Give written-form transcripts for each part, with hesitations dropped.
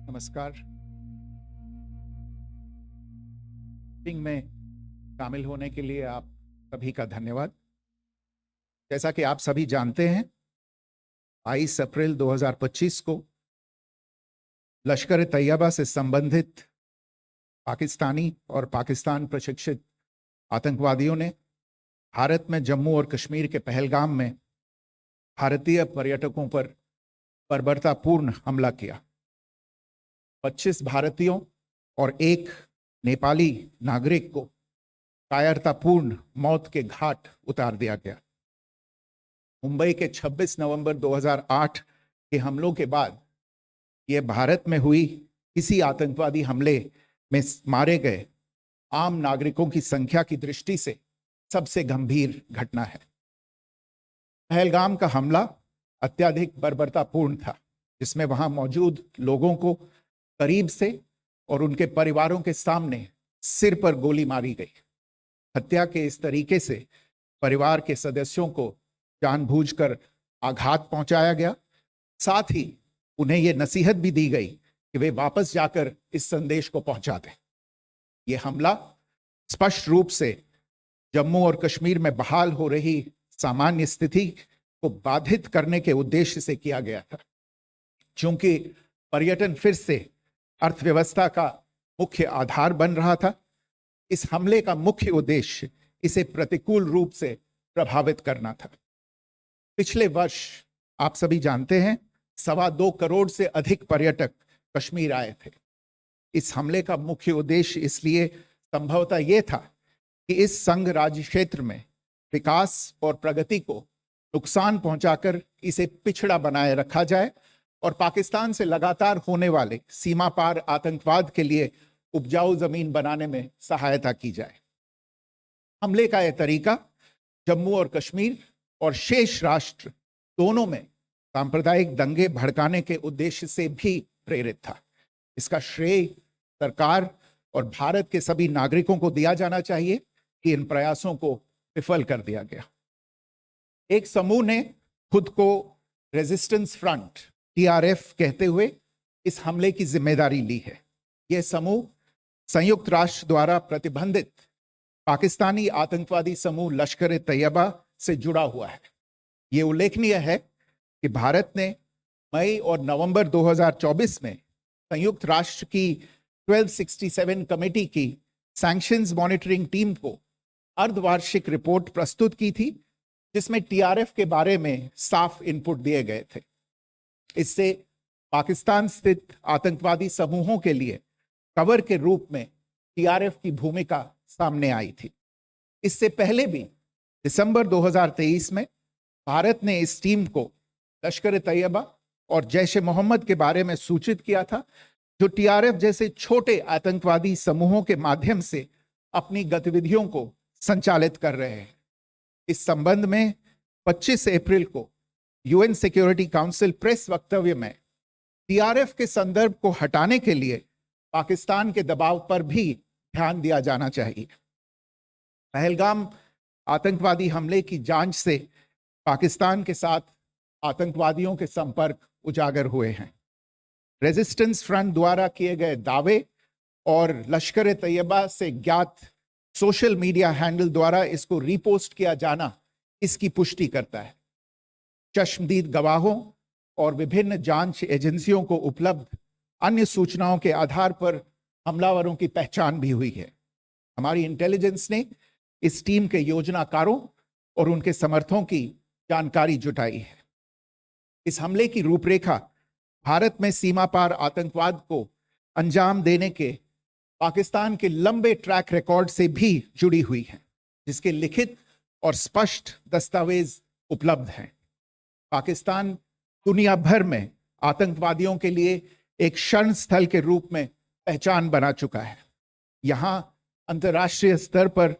नमस्कार। मीटिंग में शामिल होने के लिए आप सभी का धन्यवाद। जैसा कि आप सभी जानते हैं, 22 अप्रैल 2025 को लश्कर तैयबा से संबंधित पाकिस्तानी और पाकिस्तान प्रशिक्षित आतंकवादियों ने भारत में जम्मू और कश्मीर के पहलगाम में भारतीय पर्यटकों पर बर्बरतापूर्ण हमला किया। 25 भारतीयों और एक नेपाली नागरिक को कायरतापूर्ण मौत के घाट उतार दिया गया। मुंबई के 26 नवंबर 2008 के हमलों के बाद यह भारत में हुई किसी आतंकवादी हमले में मारे गए आम नागरिकों की संख्या की दृष्टि से सबसे गंभीर घटना है। पहलगाम का हमला अत्यधिक बर्बरतापूर्ण था, जिसमें वहां मौजूद लोगों को करीब से और उनके परिवारों के सामने सिर पर गोली मारी गई। हत्या के इस तरीके से परिवार के सदस्यों को जानबूझकर आघात पहुंचाया गया। साथ ही उन्हें यह नसीहत भी दी गई कि वे वापस जाकर इस संदेश को पहुंचा दें। यह हमला स्पष्ट रूप से जम्मू और कश्मीर में बहाल हो रही सामान्य स्थिति को बाधित करने के उद्देश्य से किया गया था। चूंकि पर्यटन फिर से अर्थव्यवस्था का मुख्य आधार बन रहा था, इस हमले का मुख्य उद्देश्य इसे प्रतिकूल रूप से प्रभावित करना था। पिछले वर्ष आप सभी जानते हैं, 2.25 करोड़ से अधिक पर्यटक कश्मीर आए थे। इस हमले का मुख्य उद्देश्य इसलिए संभवतः यह था कि इस संघ राज्य क्षेत्र में विकास और प्रगति को नुकसान पहुंचाकर इसे पिछड़ा बनाए रखा जाए और पाकिस्तान से लगातार होने वाले सीमा पार आतंकवाद के लिए उपजाऊ जमीन बनाने में सहायता की जाए। हमले का यह तरीका जम्मू और कश्मीर और शेष राष्ट्र दोनों में सांप्रदायिक दंगे भड़काने के उद्देश्य से भी प्रेरित था। इसका श्रेय सरकार और भारत के सभी नागरिकों को दिया जाना चाहिए कि इन प्रयासों को विफल कर दिया गया। एक समूह ने खुद को रेजिस्टेंस फ्रंट TRF कहते हुए इस हमले की जिम्मेदारी ली है। यह समूह संयुक्त राष्ट्र द्वारा प्रतिबंधित पाकिस्तानी आतंकवादी समूह लश्कर तैयबा से जुड़ा हुआ है। यह उल्लेखनीय है कि भारत ने मई और नवंबर 2024 में संयुक्त राष्ट्र की 1267 कमेटी की सैंक्शंस मॉनिटरिंग टीम को अर्धवार्षिक रिपोर्ट प्रस्तुत की थी, जिसमें TRF के बारे में साफ इनपुट दिए गए थे। इससे पाकिस्तान स्थित आतंकवादी समूहों के लिए कवर के रूप में TRF की भूमिका सामने आई थी। इससे पहले भी दिसंबर 2023 में भारत ने इस टीम को लश्कर तैयबा और जैश ए मोहम्मद के बारे में सूचित किया था, जो TRF जैसे छोटे आतंकवादी समूहों के माध्यम से अपनी गतिविधियों को संचालित कर रहे हैं। इस संबंध में 25 अप्रैल को UN सिक्योरिटी काउंसिल प्रेस वक्तव्य में TRF के संदर्भ को हटाने के लिए पाकिस्तान के दबाव पर भी ध्यान दिया जाना चाहिए। पहलगाम आतंकवादी हमले की जांच से पाकिस्तान के साथ आतंकवादियों के संपर्क उजागर हुए हैं। रेजिस्टेंस फ्रंट द्वारा किए गए दावे और लश्कर तैयबा से ज्ञात सोशल मीडिया हैंडल द्वारा इसको रीपोस्ट किया जाना इसकी पुष्टि करता है। चश्मदीद गवाहों और विभिन्न जांच एजेंसियों को उपलब्ध अन्य सूचनाओं के आधार पर हमलावरों की पहचान भी हुई है। हमारी इंटेलिजेंस ने इस टीम के योजनाकारों और उनके समर्थकों की जानकारी जुटाई है। इस हमले की रूपरेखा भारत में सीमा पार आतंकवाद को अंजाम देने के पाकिस्तान के लंबे ट्रैक रिकॉर्ड से भी जुड़ी हुई है, जिसके लिखित और स्पष्ट दस्तावेज उपलब्ध हैं। पाकिस्तान दुनिया भर में आतंकवादियों के लिए एक शरण स्थल के रूप में पहचान बना चुका है। यहां अंतर्राष्ट्रीय स्तर पर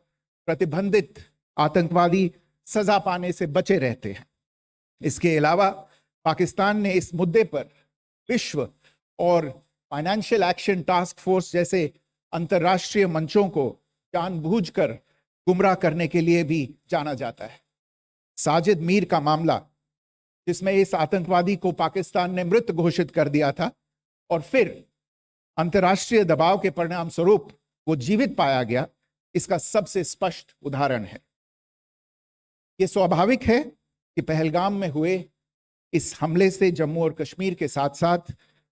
प्रतिबंधित आतंकवादी सजा पाने से बचे रहते हैं। इसके अलावा पाकिस्तान ने इस मुद्दे पर विश्व और फाइनेंशियल एक्शन टास्क फोर्स जैसे अंतर्राष्ट्रीय मंचों को जानबूझकर गुमराह करने के लिए भी जाना जाता है। साजिद मीर का मामला, जिसमें इस आतंकवादी को पाकिस्तान ने मृत घोषित कर दिया था और फिर अंतर्राष्ट्रीय दबाव के परिणाम स्वरूप वो जीवित पाया गया, इसका सबसे स्पष्ट उदाहरण है। ये स्वाभाविक है कि पहलगाम में हुए इस हमले से जम्मू और कश्मीर के साथ साथ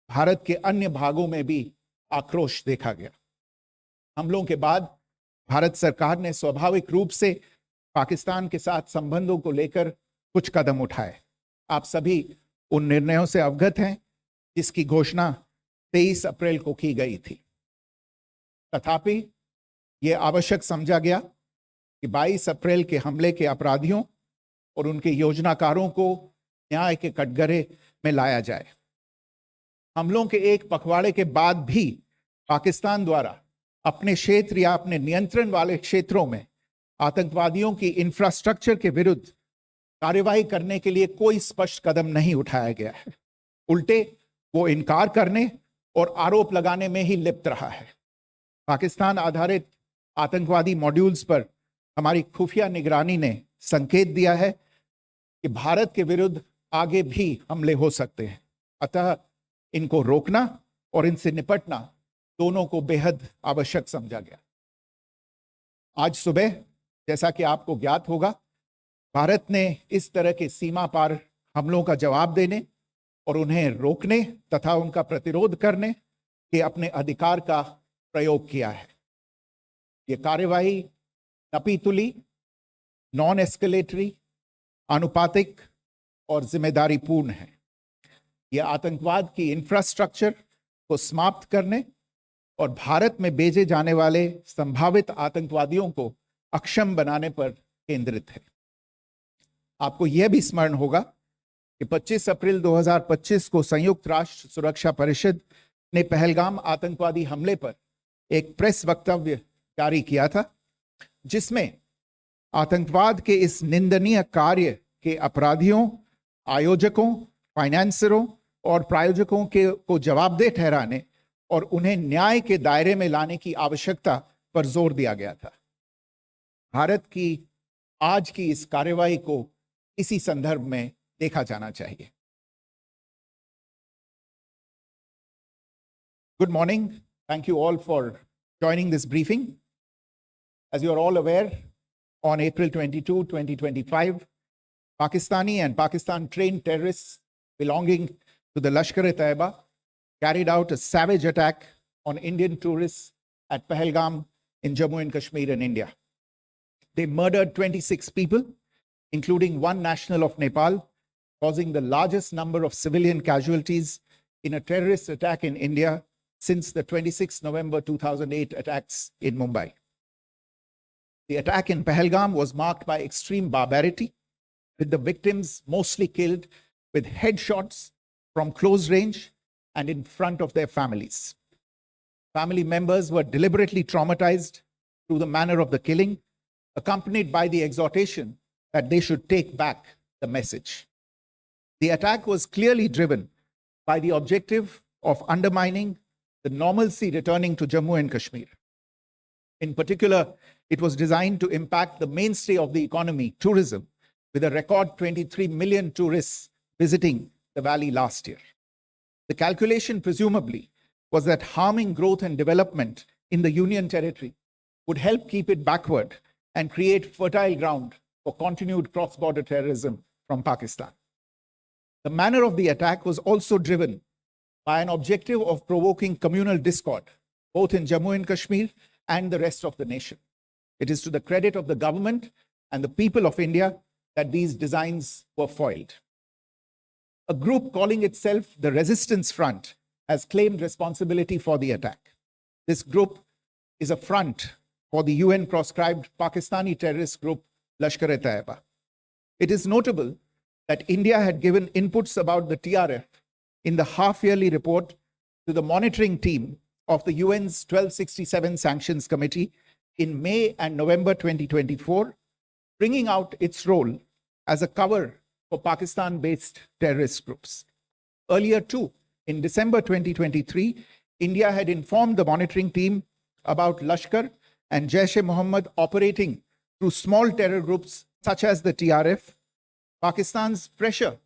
भारत के अन्य भागों में भी आक्रोश देखा गया। हमलों के बाद भारत सरकार ने स्वाभाविक रूप से पाकिस्तान के साथ संबंधों को लेकर कुछ कदम उठाए। आप सभी उन निर्णयों से अवगत हैं जिसकी घोषणा 23 अप्रैल को की गई थी। तथापि यह आवश्यक समझा गया कि 22 अप्रैल के हमले के अपराधियों और उनके योजनाकारों को न्याय के कटघरे में लाया जाए। हमलों के एक पखवाड़े के बाद भी पाकिस्तान द्वारा अपने क्षेत्र या अपने नियंत्रण वाले क्षेत्रों में आतंकवादियों की इंफ्रास्ट्रक्चर के विरुद्ध कार्यवाही करने के लिए कोई स्पष्ट कदम नहीं उठाया गया है। उल्टे वो इनकार करने और आरोप लगाने में ही लिप्त रहा है। पाकिस्तान आधारित आतंकवादी मॉड्यूल्स पर हमारी खुफिया निगरानी ने संकेत दिया है कि भारत के विरुद्ध आगे भी हमले हो सकते हैं। अतः इनको रोकना और इनसे निपटना दोनों को बेहद आवश्यक समझा गया। आज सुबह, जैसा कि आपको ज्ञात होगा, भारत ने इस तरह के सीमा पार हमलों का जवाब देने और उन्हें रोकने तथा उनका प्रतिरोध करने के अपने अधिकार का प्रयोग किया है। ये कार्यवाही नपीतुली, नॉन एस्केलेटरी, अनुपातिक और जिम्मेदारीपूर्ण है। यह आतंकवाद की इंफ्रास्ट्रक्चर को समाप्त करने और भारत में भेजे जाने वाले संभावित आतंकवादियों को अक्षम बनाने पर केंद्रित है। आपको यह भी स्मरण होगा कि 25 अप्रैल 2025 को संयुक्त राष्ट्र सुरक्षा परिषद ने पहलगाम आतंकवादी हमले पर एक प्रेस वक्तव्य जारी किया था, जिसमें आतंकवाद के इस निंदनीय कार्य के अपराधियों, आयोजकों, फाइनेंसरों और प्रायोजकों को जवाबदेह ठहराने और उन्हें न्याय के दायरे में लाने की आवश्यकता पर जोर दिया गया था। भारत की आज की इस कार्यवाही को इसी संदर्भ में देखा जाना चाहिए। Good morning. Thank you all for joining this briefing. As you are all aware, on April 22, 2025, Pakistani and Pakistan-trained terrorists belonging to the Lashkar-e-Taiba carried out a savage attack on Indian tourists at Pahalgam in Jammu and Kashmir in India. They murdered 26 people, including one national of Nepal, causing the largest number of civilian casualties in a terrorist attack in India since the 26 November 2008 attacks in Mumbai. The attack in Pahalgam was marked by extreme barbarity, with the victims mostly killed with headshots from close range and in front of their families. Family members were deliberately traumatized through the manner of the killing, accompanied by the exhortation that they should take back the message. The attack was clearly driven by the objective of undermining the normalcy returning to Jammu and Kashmir. In particular, it was designed to impact the mainstay of the economy, tourism, with a record 23 million tourists visiting the valley last year. The calculation, presumably, was that harming growth and development in the Union Territory would help keep it backward and create fertile ground for continued cross-border terrorism from Pakistan. The manner of the attack was also driven by an objective of provoking communal discord, both in Jammu and Kashmir and the rest of the nation. It is to the credit of the government and the people of India that these designs were foiled. A group calling itself the Resistance Front has claimed responsibility for the attack. This group is a front for the UN-proscribed Pakistani terrorist group Lashkar-e-Taiba. It is notable that India had given inputs about the TRF in the half-yearly report to the monitoring team of the UN's 1267 Sanctions Committee in May and November 2024, bringing out its role as a cover for Pakistan-based terrorist groups. Earlier too, in December 2023, India had informed the monitoring team about Lashkar and Jaish-e-Mohammed operating through small terror groups such as the TRF. Pakistan's pressure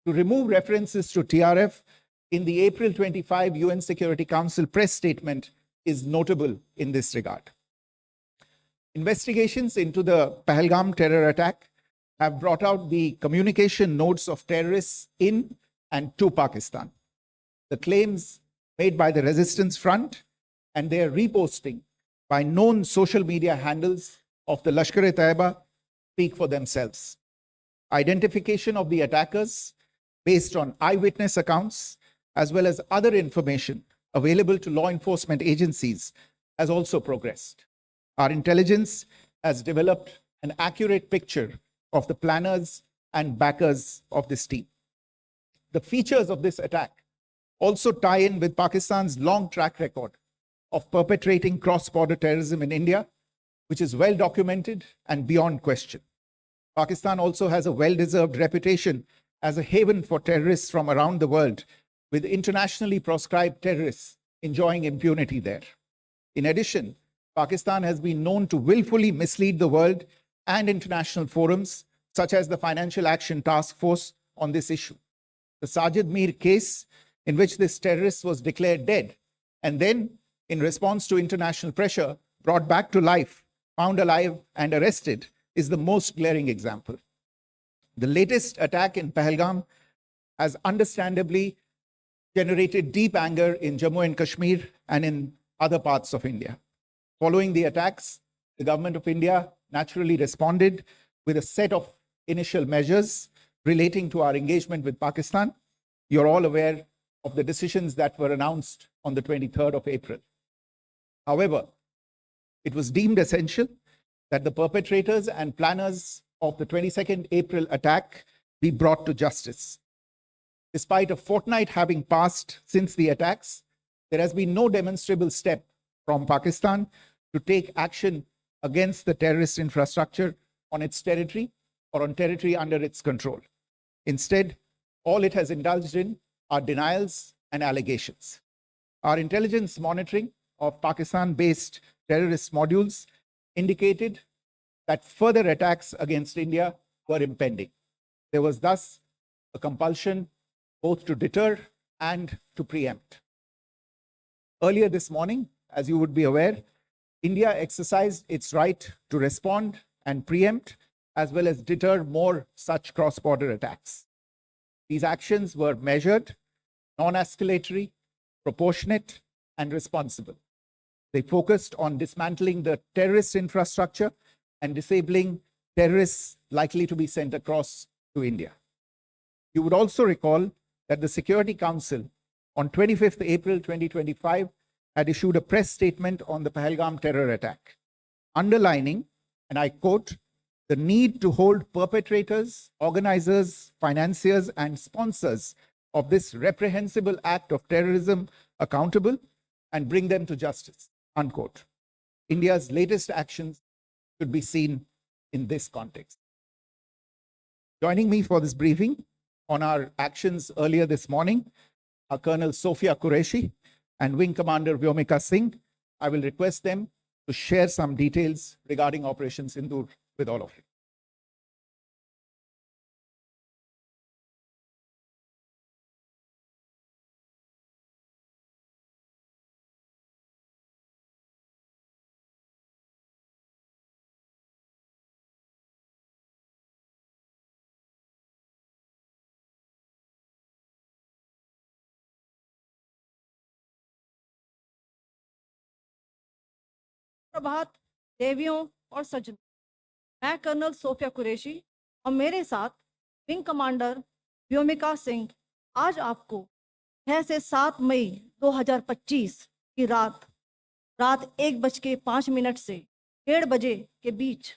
to remove references to TRF in the April 25 UN Security Council press statement is notable in this regard. Investigations into the Pahalgam terror attack have brought out the communication notes of terrorists in and to Pakistan, the claims made by the Resistance Front, and their reposting by known social media handles of the Lashkar-e-Taiba speak for themselves. Identification of the attackers based on eyewitness accounts, as well as other information available to law enforcement agencies, has also progressed. Our intelligence has developed an accurate picture of the planners and backers of this team. The features of this attack also tie in with Pakistan's long track record of perpetrating cross-border terrorism in India, which is well documented and beyond question. Pakistan also has a well-deserved reputation as a haven for terrorists from around the world, with internationally proscribed terrorists enjoying impunity there. In addition, Pakistan has been known to willfully mislead the world and international forums, such as the Financial Action Task Force, on this issue. The Sajid Mir case, in which this terrorist was declared dead and then, in response to international pressure, brought back to life, found alive and arrested, is the most glaring example. The latest attack in Pahalgam has understandably generated deep anger in Jammu and Kashmir and in other parts of India. Following the attacks, the government of India naturally responded with a set of initial measures relating to our engagement with Pakistan. You're all aware of the decisions that were announced on the 23rd of April. However, it was deemed essential that the perpetrators and planners of the 22nd April attack be brought to justice. Despite a fortnight having passed since the attacks, there has been no demonstrable step from Pakistan to take action against the terrorist infrastructure on its territory or on territory under its control. Instead, all it has indulged in are denials and allegations. Our intelligence monitoring of Pakistan-based terrorist modules indicated that further attacks against India were impending. There was thus a compulsion both to deter and to preempt. Earlier this morning, as you would be aware, India exercised its right to respond and preempt, as well as deter more such cross-border attacks. These actions were measured, non-escalatory, proportionate, and responsible. They focused on dismantling the terrorist infrastructure and disabling terrorists likely to be sent across to India. You would also recall that the Security Council on 25th April 2025 had issued a press statement on the Pahalgam terror attack, underlining, and I quote, the need to hold perpetrators, organizers, financiers, and sponsors of this reprehensible act of terrorism accountable and bring them to justice, unquote. India's latest actions should be seen in this context. Joining me for this briefing on our actions earlier this morning are Colonel Sophia Qureshi and Wing Commander Vyomika Singh. I will request them to share some details regarding Operation Sindoor with all of you. प्रभात देवियों और सज्जनों, मैं colonel Sophia Qureshi और मेरे साथ wing commander Vyomika Singh आज आपको 6 से 7 मई 2025 की रात 1:05 से 1:30 बजे के बीच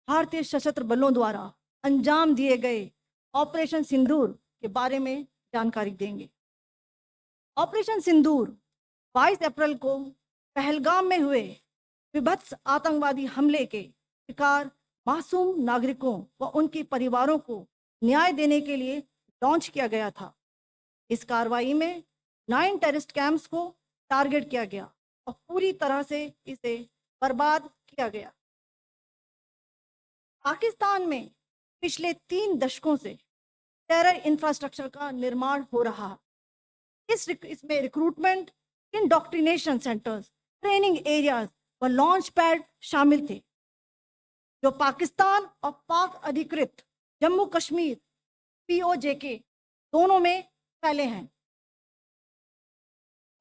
भारतीय सशस्त्र बलों द्वारा अंजाम दिए गए ऑपरेशन सिंदूर के बारे में जानकारी देंगे। ऑपरेशन सिंदूर 22 अप्रैल को पहलगाम में हुए विभत्स आतंकवादी हमले के शिकार मासूम नागरिकों व उनके परिवारों को न्याय देने के लिए लॉन्च किया गया था। इस कार्रवाई में 9 टेररिस्ट कैंप्स को टारगेट किया गया और पूरी तरह से इसे बर्बाद किया गया। पाकिस्तान में पिछले 3 दशकों से टेरर इंफ्रास्ट्रक्चर का निर्माण हो रहा है। इसमें recruitment, indoctrination centres, training areas व लॉन्च पैड शामिल थे, जो पाकिस्तान और पाक अधिकृत जम्मू कश्मीर POJK दोनों में फैले हैं।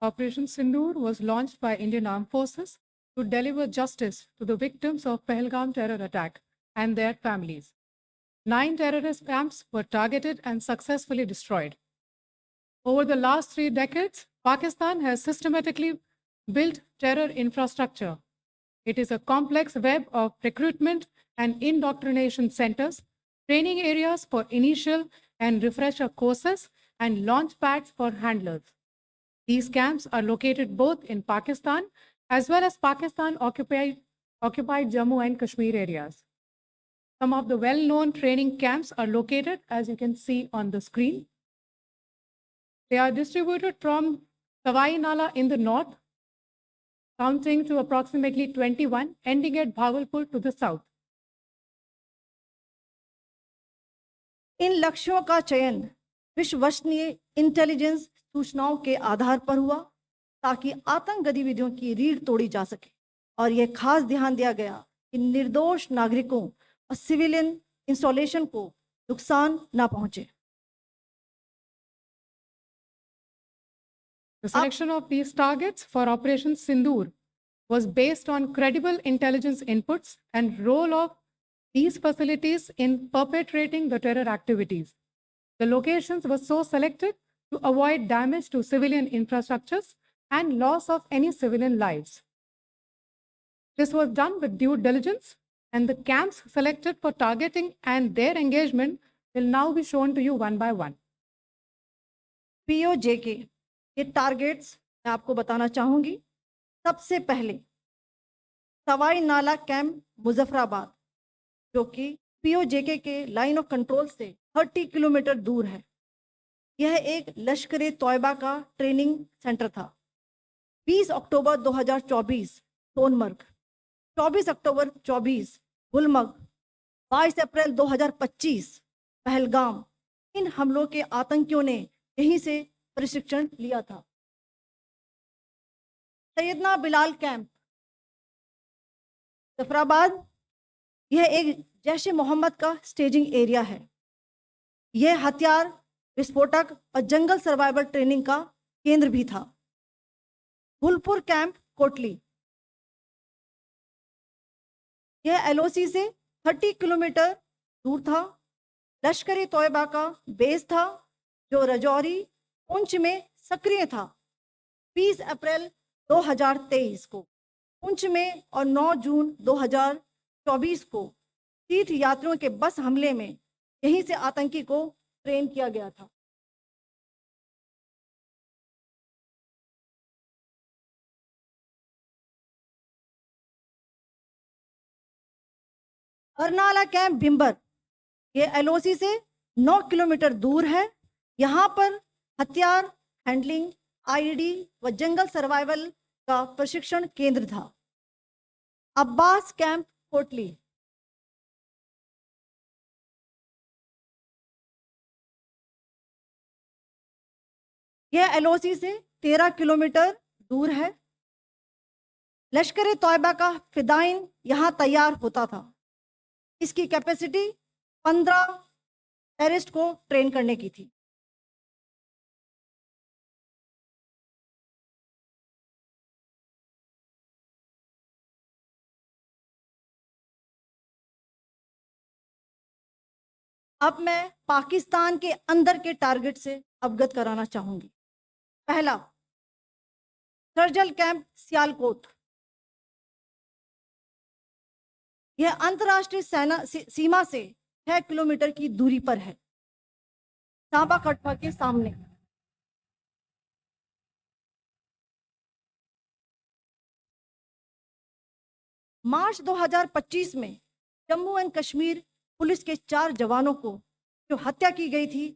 Operation Sindoor was launched by Indian Armed Forces to deliver justice to the victims of Pahalgam terror attack and their families. 9 terrorist camps were targeted and successfully destroyed. Over the last 3 decades, Pakistan has systematically built terror infrastructure. It is a complex web of recruitment and indoctrination centers, training areas for initial and refresher courses, and launch pads for handlers. These camps are located both in Pakistan as well as Pakistan-occupied Jammu and Kashmir areas. Some of the well-known training camps are located, as you can see on the screen. They are distributed from Sawai Nala in the north, counting to approximately 21, ending at Bhagalpur to the south. इन लक्ष्यों का चयन विश्वसनीय intelligence सूचनाओं के आधार पर हुआ, ताकि आतंक गतिविधियों की रीढ़ तोड़ी जा सके, और यह खास ध्यान दिया गया कि निर्दोष नागरिकों और सिविलियन इंस्टॉलेशन को नुकसान न पहुंचे। The selection of these targets for Operation Sindoor was based on credible intelligence inputs and role of these facilities in perpetrating the terror activities. The locations were so selected to avoid damage to civilian infrastructures and loss of any civilian lives. This was done with due diligence, and the camps selected for targeting and their engagement will now be shown to you one by one. POJK ये targets मैं आपको बताना चाहूंगी। सबसे पहले सवाई नाला camp Muzaffarabad, जो कि POJK के लाइन ऑफ कंट्रोल से 30 किलोमीटर दूर है। यह एक लश्कर तोयबा का ट्रेनिंग सेंटर था। 20 अक्टूबर 2024 सोनमर्ग, 24 अक्टूबर 24 गुलमर्ग, 22 अप्रैल 2025 पहलगाम, इन हमलों के आतंकियों ने यहीं से प्रशिक्षण लिया था। सैयदना बिलाल कैंप जफराबाद, यह एक जैश ए मोहम्मद का स्टेजिंग एरिया है। यह हथियार, विस्फोटक और जंगल सर्वाइवल ट्रेनिंग का केंद्र भी था। गुलपुर कैंप कोटली, यह LOC से 30 किलोमीटर दूर था। लश्कर तोयबा का बेस था, जो रजौरी पुंछ में सक्रिय था। 20 अप्रैल 2023 को पुंछ में और 9 जून 2024 को तीर्थ यात्रियों के बस हमले में यहीं से आतंकी को ट्रेन किया गया था। बरनाला कैंप भिम्बर, ये LOC से 9 किलोमीटर दूर है। यहाँ पर हथियार हैंडलिंग, IED व जंगल सर्वाइवल का प्रशिक्षण केंद्र था। अब्बास कैंप कोटली, यह LOC से 13 किलोमीटर दूर है। लश्कर तोयबा का फिदाइन यहाँ तैयार होता था। इसकी कैपेसिटी 15 टेररिस्ट को ट्रेन करने की थी। अब मैं पाकिस्तान के अंदर के टारगेट से अवगत कराना चाहूंगी। पहला, सर्जल कैंप सियालकोट, यह अंतर्राष्ट्रीय सीमा से 6 किलोमीटर की दूरी पर है, सांबा कटवा के सामने। मार्च 2025 में जम्मू एंड कश्मीर पुलिस के 4 जवानों को जो हत्या की गई थी,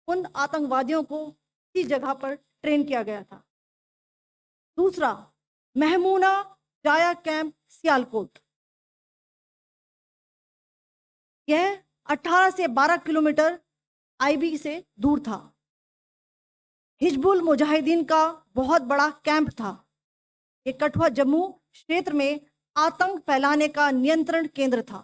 उन आतंकवादियों को इस जगह पर ट्रेन किया गया था। दूसरा, महमूना जाया कैंप सियालकोट, यह 18 से 12 किलोमीटर IB से दूर था। हिजबुल मुजाहिदीन का बहुत बड़ा कैंप था। ये कठुआ जम्मू क्षेत्र में आतंक फैलाने का नियंत्रण केंद्र था।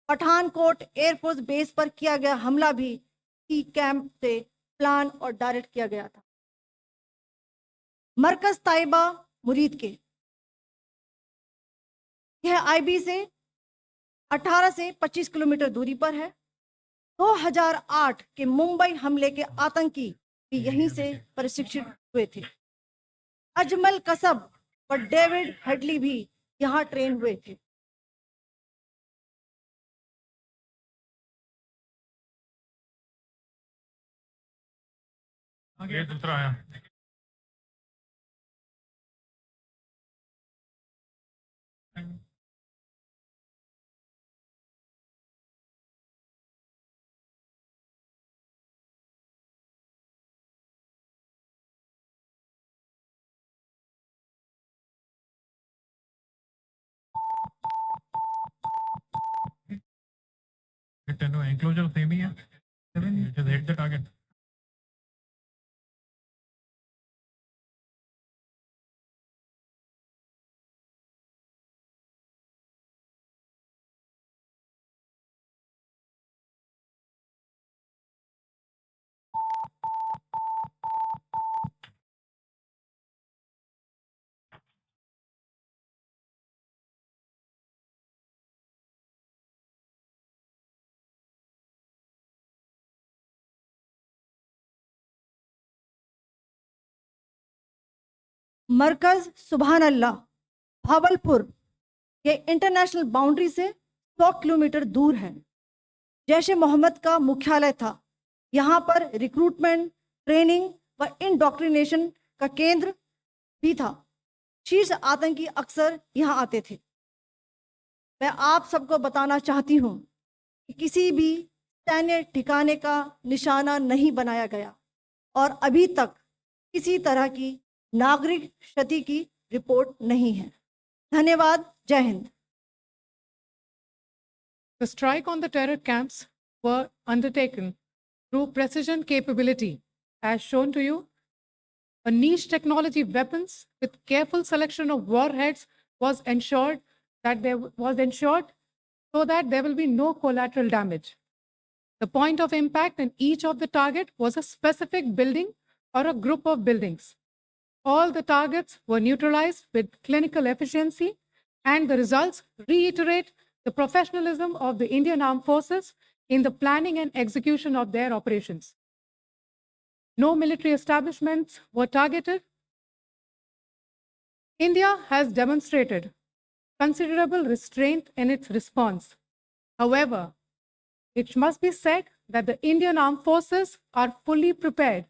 पठानकोट एयरफोर्स बेस पर किया गया हमला भी इसी कैंप से प्लान और डायरेक्ट किया गया था। मरकज ताइबा मुरीद के, यह आईबी से 18 से 25 किलोमीटर दूरी पर है। 2008 के मुंबई हमले के आतंकी भी यहीं से प्रशिक्षित हुए थे। अजमल कसब और डेविड हेडली भी यहाँ ट्रेन हुए थे। आगे दूसरा है। Enclosure same ही है। Just hit the target. मरकज सुभान अल्लाह भावलपुर ये इंटरनेशनल बाउंड्री से 100 किलोमीटर दूर है। जैश ए मोहम्मद का मुख्यालय था। यहाँ पर रिक्रूटमेंट, ट्रेनिंग व इंडोक्ट्रिनेशन का केंद्र भी था। शीर्ष आतंकी अक्सर यहाँ आते थे। मैं आप सबको बताना चाहती हूँ कि किसी भी सैन्य ठिकाने का निशाना नहीं बनाया गया और अभी तक किसी तरह की नागरिक क्षति की रिपोर्ट नहीं है। धन्यवाद। जय Hind. The strike on the terror camps were undertaken through precision capability, as shown to you. A niche technology weapons with careful selection of warheads was ensured so that there will be no collateral damage. The point of impact in each of the target was a specific building or a group of buildings. All the targets were neutralized with clinical efficiency, and the results reiterate the professionalism of the Indian Armed Forces in the planning and execution of their operations. No military establishments were targeted. India has demonstrated considerable restraint in its response. However, it must be said that the Indian Armed Forces are fully prepared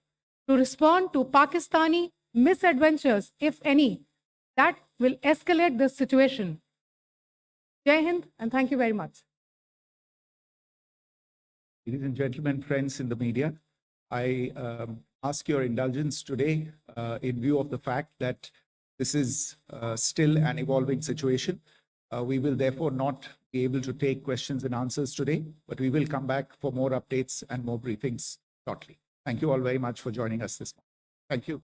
to respond to Pakistani misadventures, if any, that will escalate the situation. Jai Hind, and thank you very much. Ladies and gentlemen, friends in the media, I ask your indulgence today in view of the fact that this is still an evolving situation. We will therefore not be able to take questions and answers today, but we will come back for more updates and more briefings shortly. Thank you all very much for joining us this morning. Thank you.